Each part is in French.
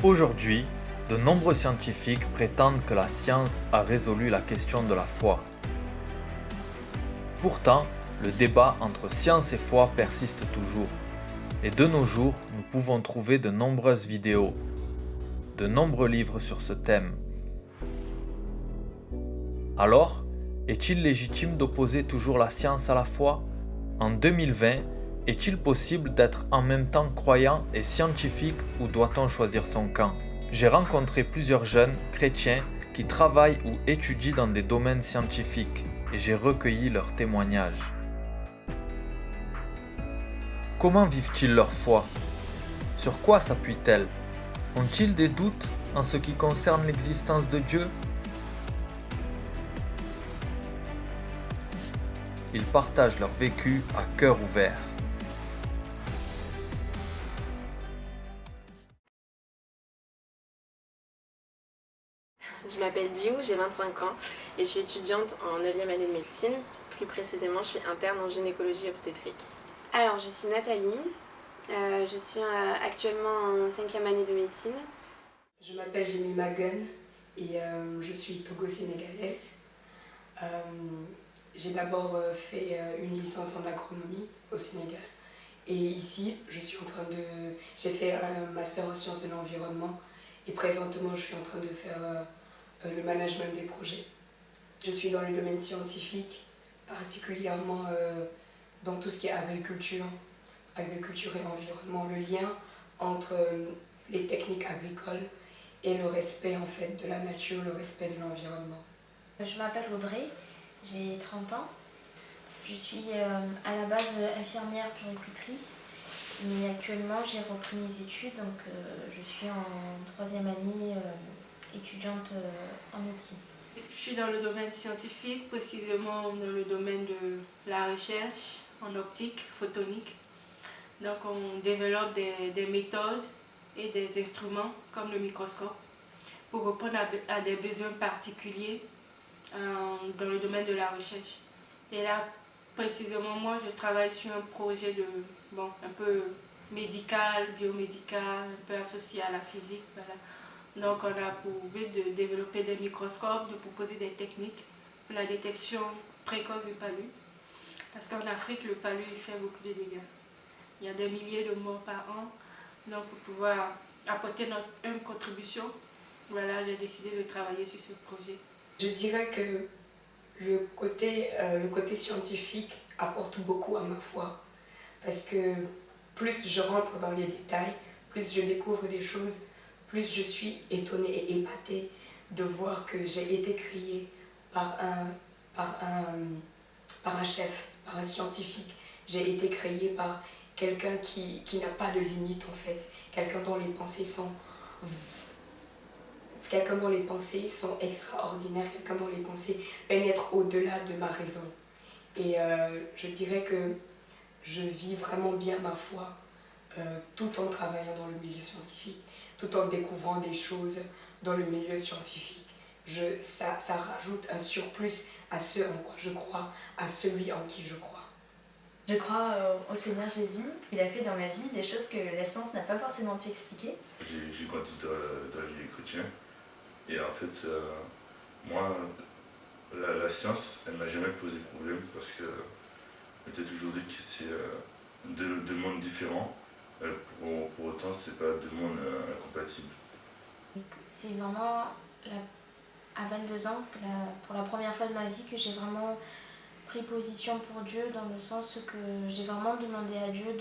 Aujourd'hui, de nombreux scientifiques prétendent que la science a résolu la question de la foi. Pourtant, le débat entre science et foi persiste toujours. Et de nos jours, nous pouvons trouver de nombreuses vidéos, de nombreux livres sur ce thème. Alors, est-il légitime d'opposer toujours la science à la foi? En 2020, est-il possible d'être en même temps croyant et scientifique ou doit-on choisir son camp? J'ai rencontré plusieurs jeunes chrétiens qui travaillent ou étudient dans des domaines scientifiques et j'ai recueilli leurs témoignages. Comment vivent-ils leur foi? Sur quoi s'appuient-elles? Ont-ils des doutes en ce qui concerne l'existence de Dieu? Ils partagent leur vécu à cœur ouvert. Je m'appelle Diou, j'ai 25 ans et je suis étudiante en 9e année de médecine. Plus précisément, je suis interne en gynécologie obstétrique. Alors, je suis Nathalie, je suis actuellement en 5e année de médecine. Je m'appelle Jimmy Magun et je suis togo-sénégalaise. J'ai d'abord fait une licence en agronomie au Sénégal. Et ici, j'ai fait un master en sciences de l'environnement et présentement, je suis en train de faire le management des projets. Je suis dans le domaine scientifique, particulièrement dans tout ce qui est agriculture et environnement, le lien entre les techniques agricoles et le respect en fait de la nature, le respect de l'environnement. Je m'appelle Audrey, j'ai 30 ans. Je suis à la base infirmière puéricultrice, mais actuellement j'ai repris mes études, donc je suis en 3e année étudiante en médecine. Je suis dans le domaine scientifique, précisément dans le domaine de la recherche en optique, photonique. Donc on développe des méthodes et des instruments comme le microscope pour répondre à des besoins particuliers dans le domaine de la recherche. Et là, précisément, moi, je travaille sur un projet un peu médical, biomédical, un peu associé à la physique. Voilà. Donc on a pour but de développer des microscopes, de proposer des techniques pour la détection précoce du palu. Parce qu'en Afrique, le palu il fait beaucoup de dégâts. Il y a des milliers de morts par an. Donc pour pouvoir apporter une contribution, voilà, j'ai décidé de travailler sur ce projet. Je dirais que le côté scientifique apporte beaucoup à ma foi. Parce que plus je rentre dans les détails, plus je découvre des choses, plus je suis étonnée et épatée de voir que j'ai été créée par un chef, par un scientifique. J'ai été créée par quelqu'un qui n'a pas de limite en fait, quelqu'un dont les pensées sont extraordinaires, quelqu'un dont les pensées pénètrent au-delà de ma raison. Et je dirais que je vis vraiment bien ma foi tout en travaillant dans le milieu scientifique, tout en découvrant des choses dans le milieu scientifique. Ça rajoute un surplus à ce en quoi je crois, à celui en qui je crois. Je crois au Seigneur Jésus. Il a fait dans ma vie des choses que la science n'a pas forcément pu expliquer. J'ai grandi dans la milieu chrétien. Et en fait, moi, la science, elle m'a jamais posé problème parce que j'ai toujours dit que c'est deux mondes différents. Pour autant, c'est pas deux mondes incompatibles. C'est vraiment à 22 ans, pour la première fois de ma vie, que j'ai vraiment pris position pour Dieu, dans le sens que j'ai vraiment demandé à Dieu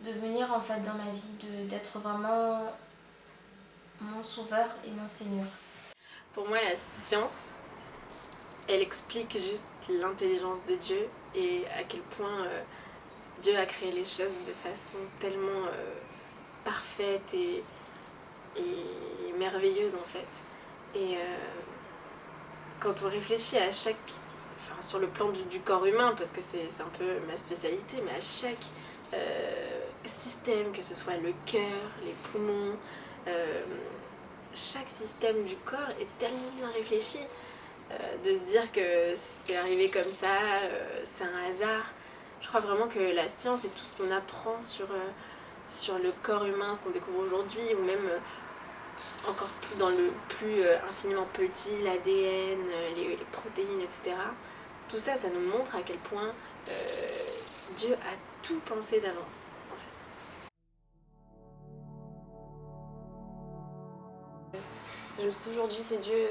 de venir en fait dans ma vie, d'être vraiment mon sauveur et mon Seigneur. Pour moi, la science, elle explique juste l'intelligence de Dieu et à quel point Dieu a créé les choses de façon tellement parfaite et merveilleuse en fait. Et quand on réfléchit à sur le plan du corps humain, parce que c'est un peu ma spécialité, mais à chaque système, que ce soit le cœur, les poumons, chaque système du corps est tellement bien réfléchi, de se dire que c'est arrivé comme ça, c'est un hasard. Je crois vraiment que la science et tout ce qu'on apprend sur sur le corps humain, ce qu'on découvre aujourd'hui, ou même encore plus dans le plus infiniment petit, l'ADN, les protéines, etc. Tout ça, ça nous montre à quel point Dieu a tout pensé d'avance, en fait. Je me suis toujours dit, c'est Dieu,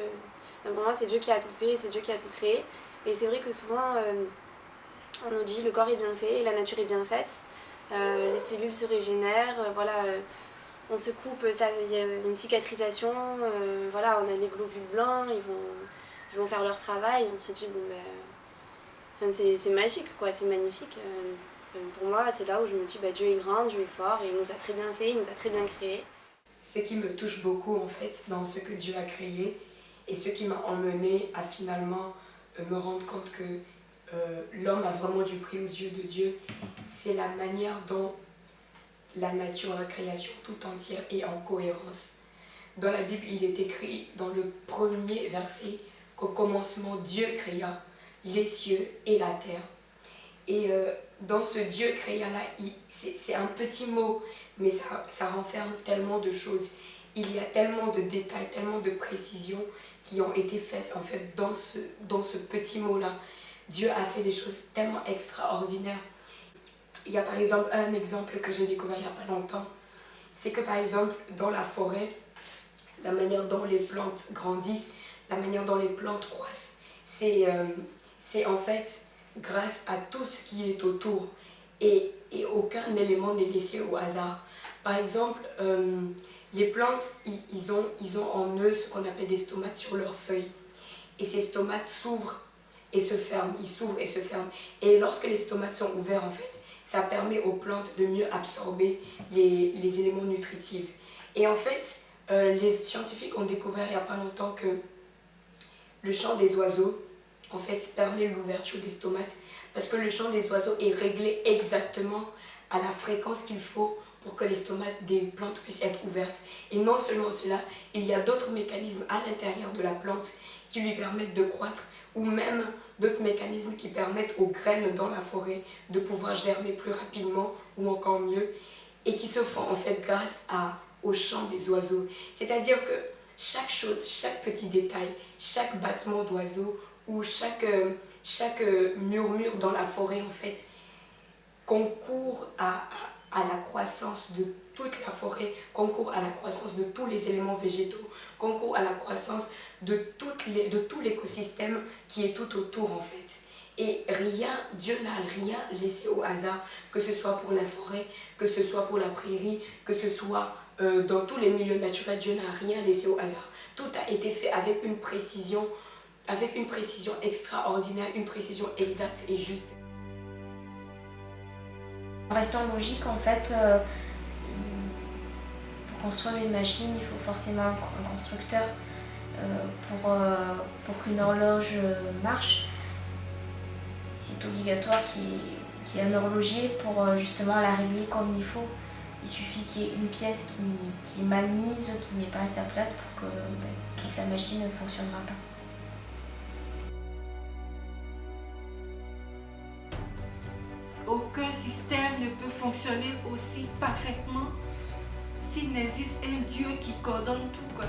pour moi c'est Dieu qui a tout fait, c'est Dieu qui a tout créé. Et c'est vrai que souvent on nous dit le corps est bien fait, la nature est bien faite, les cellules se régénèrent, voilà, on se coupe, il y a une cicatrisation, voilà, on a les globules blancs, ils vont faire leur travail, on se dit bon ben, c'est magique quoi, c'est magnifique. Pour moi c'est là où je me dis bah, Dieu est grand, Dieu est fort et il nous a très bien fait, il nous a très bien créé. Ce qui me touche beaucoup en fait dans ce que Dieu a créé et ce qui m'a emmené à finalement me rendre compte que l'homme a vraiment du prix aux yeux de Dieu, c'est la manière dont la nature, la création tout entière est en cohérence. Dans la Bible, il est écrit dans le premier verset qu'au commencement, Dieu créa les cieux et la terre. Et dans ce Dieu créa-là, c'est un petit mot, mais ça renferme tellement de choses. Il y a tellement de détails, tellement de précisions qui ont été faites en fait dans ce petit mot-là. Dieu a fait des choses tellement extraordinaires. Il y a par exemple un exemple que j'ai découvert il n'y a pas longtemps. C'est que par exemple dans la forêt, la manière dont les plantes grandissent, la manière dont les plantes croissent, c'est en fait grâce à tout ce qui est autour et aucun élément n'est laissé au hasard. Par exemple, les plantes, ils ont en eux ce qu'on appelle des stomates sur leurs feuilles. Et ces stomates s'ouvrent et se ferment, ils s'ouvrent et se ferment. Et lorsque les stomates sont ouverts, en fait, ça permet aux plantes de mieux absorber les éléments nutritifs. Et en fait, les scientifiques ont découvert il n'y a pas longtemps que le chant des oiseaux, en fait, permet l'ouverture des stomates parce que le chant des oiseaux est réglé exactement à la fréquence qu'il faut pour que les stomates des plantes puissent être ouvertes. Et non seulement cela, il y a d'autres mécanismes à l'intérieur de la plante qui lui permettent de croître ou même d'autres mécanismes qui permettent aux graines dans la forêt de pouvoir germer plus rapidement ou encore mieux et qui se font en fait grâce au chant des oiseaux. C'est-à-dire que chaque chose, chaque petit détail, chaque battement d'oiseau ou chaque murmure dans la forêt en fait concourt à la croissance de toute la forêt, concourt à la croissance de tous les éléments végétaux, concourt à la croissance de tout l'écosystème qui est tout autour en fait. Et Dieu n'a rien laissé au hasard, que ce soit pour la forêt, que ce soit pour la prairie, que ce soit dans tous les milieux naturels, Dieu n'a rien laissé au hasard. Tout a été fait avec une précision extraordinaire, une précision exacte et juste. En restant logique, en fait, pour construire une machine, il faut forcément un constructeur. Pour qu'une horloge marche, c'est obligatoire qu'il y ait un horloger pour justement la régler comme il faut. Il suffit qu'il y ait une pièce qui est mal mise, qui n'est pas à sa place pour que toute la machine ne fonctionnera pas. Aucun système ne peut fonctionner aussi parfaitement s'il n'existe un Dieu qui coordonne tout, quoi.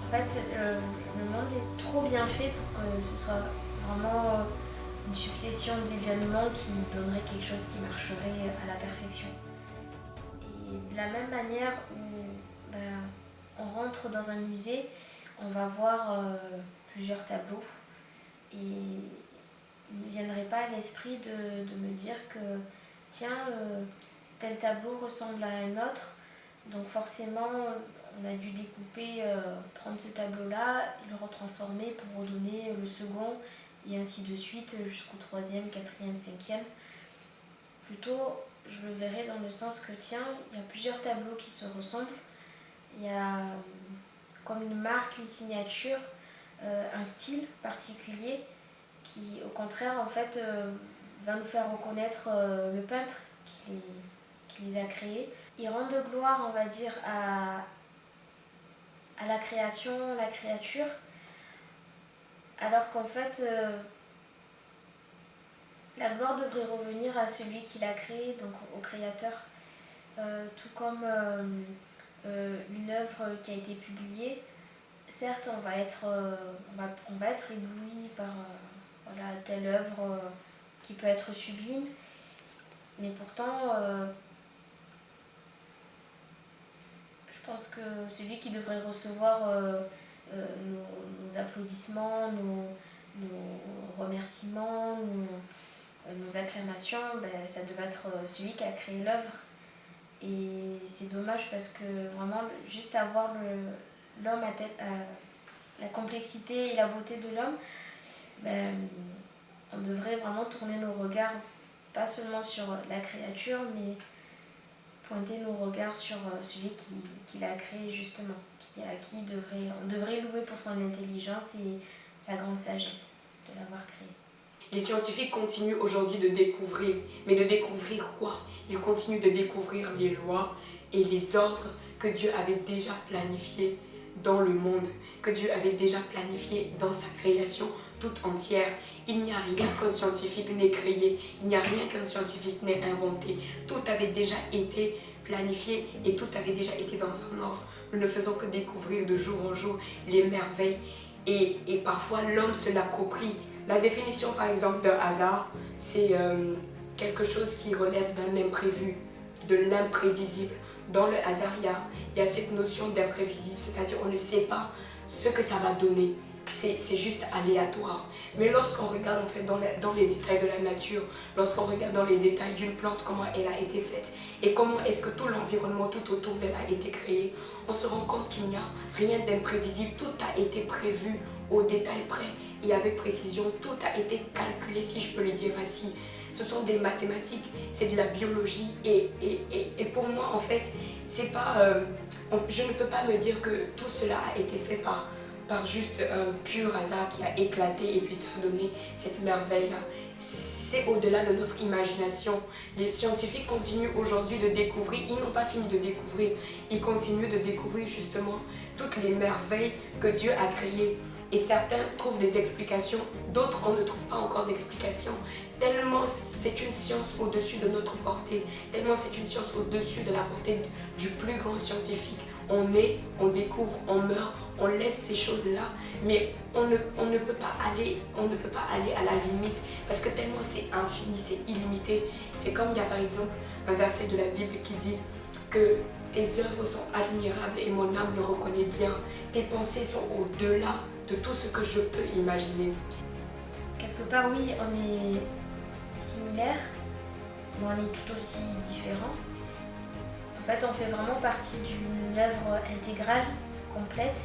En fait, le monde est trop bien fait pour que ce soit vraiment une succession d'événements qui donnerait quelque chose qui marcherait à la perfection. Et de la même manière où on rentre dans un musée, on va voir plusieurs tableaux et il ne me viendrait pas à l'esprit de me dire que tiens, tel tableau ressemble à un autre, donc forcément on a dû découper, prendre ce tableau-là, le retransformer pour redonner le second, et ainsi de suite jusqu'au troisième, quatrième, cinquième. Plutôt, je le verrais dans le sens que tiens, il y a plusieurs tableaux qui se ressemblent. Il y a comme une marque, une signature, un style particulier qui, au contraire, en fait, va nous faire reconnaître le peintre qui les a créés. Ils rendent gloire, on va dire, à la création, la créature, alors qu'en fait, la gloire devrait revenir à celui qui l'a créé, donc au créateur. Tout comme une œuvre qui a été publiée, certes, on va être ébloui par voilà, telle œuvre qui peut être sublime, mais pourtant, je pense que celui qui devrait recevoir nos applaudissements, nos remerciements, nos acclamations, ben, ça devait être celui qui a créé l'œuvre. Et c'est dommage parce que vraiment, juste avoir l'homme à tête, la complexité et la beauté de l'homme, ben, on devrait vraiment tourner nos regards, pas seulement sur la créature, mais pointer nos regards sur celui qui l'a créé justement, on devrait louer pour son intelligence et sa grande sagesse de l'avoir créé. Les scientifiques continuent aujourd'hui de découvrir, mais de découvrir quoi? Ils continuent de découvrir les lois et les ordres que Dieu avait déjà planifiés dans le monde, que Dieu avait déjà planifiés dans sa création toute entière. Il n'y a rien qu'un scientifique n'ait créé, il n'y a rien qu'un scientifique n'ait inventé. Tout avait déjà été planifié et tout avait déjà été dans un ordre. Nous ne faisons que découvrir de jour en jour les merveilles et parfois l'homme se l'approprie. La définition par exemple d'un hasard, c'est quelque chose qui relève d'un imprévu, de l'imprévisible. Dans le hasard, il y a cette notion d'imprévisible, c'est-à-dire on ne sait pas ce que ça va donner. C'est juste aléatoire. Mais lorsqu'on regarde en fait dans les détails de la nature, lorsqu'on regarde dans les détails d'une plante, comment elle a été faite et comment est-ce que tout l'environnement tout autour d'elle a été créé, on se rend compte qu'il n'y a rien d'imprévisible. Tout a été prévu au détail près et avec précision. Tout a été calculé, si je peux le dire ainsi. Ce sont des mathématiques, c'est de la biologie et pour moi en fait, c'est pas, je ne peux pas me dire que tout cela a été fait par juste un pur hasard qui a éclaté et puis ça a donné cette merveille-là. C'est au-delà de notre imagination. Les scientifiques continuent aujourd'hui de découvrir, ils n'ont pas fini de découvrir, ils continuent de découvrir justement toutes les merveilles que Dieu a créées. Et certains trouvent des explications, d'autres on ne trouve pas encore d'explications. Tellement c'est une science au-dessus de notre portée, tellement c'est une science au-dessus de la portée du plus grand scientifique. On naît, on découvre, on meurt, on laisse ces choses-là, mais on ne peut pas aller à la limite parce que tellement c'est infini, c'est illimité. C'est comme il y a par exemple un verset de la Bible qui dit que tes œuvres sont admirables et mon âme le reconnaît bien. Tes pensées sont au-delà de tout ce que je peux imaginer. Quelque part, oui, on est similaires, mais on est tout aussi différents. En fait, on fait vraiment partie d'une œuvre intégrale, complète,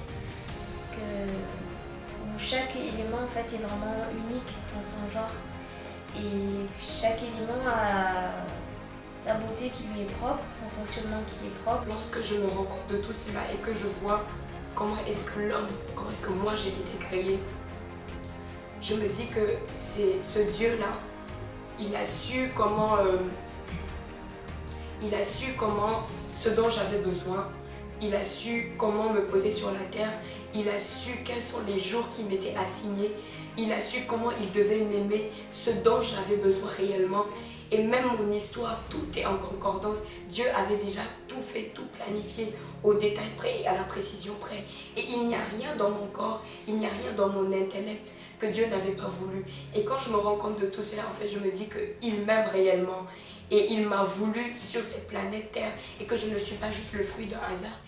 où chaque élément en fait, est vraiment unique dans son genre. Et chaque élément a sa beauté qui lui est propre, son fonctionnement qui est propre. Lorsque je me rends compte de tout cela et que je vois comment est-ce que moi j'ai été créée, je me dis que c'est ce Dieu-là, il a su comment ce dont j'avais besoin, il a su comment me poser sur la terre, il a su quels sont les jours qui m'étaient assignés, il a su comment il devait m'aimer, ce dont j'avais besoin réellement. Et même mon histoire, tout est en concordance. Dieu avait déjà tout fait, tout planifié au détail près et à la précision près. Et il n'y a rien dans mon corps, il n'y a rien dans mon intellect que Dieu n'avait pas voulu. Et quand je me rends compte de tout cela, en fait, je me dis qu'il m'aime réellement. Et il m'a voulu sur cette planète Terre et que je ne suis pas juste le fruit d'un hasard.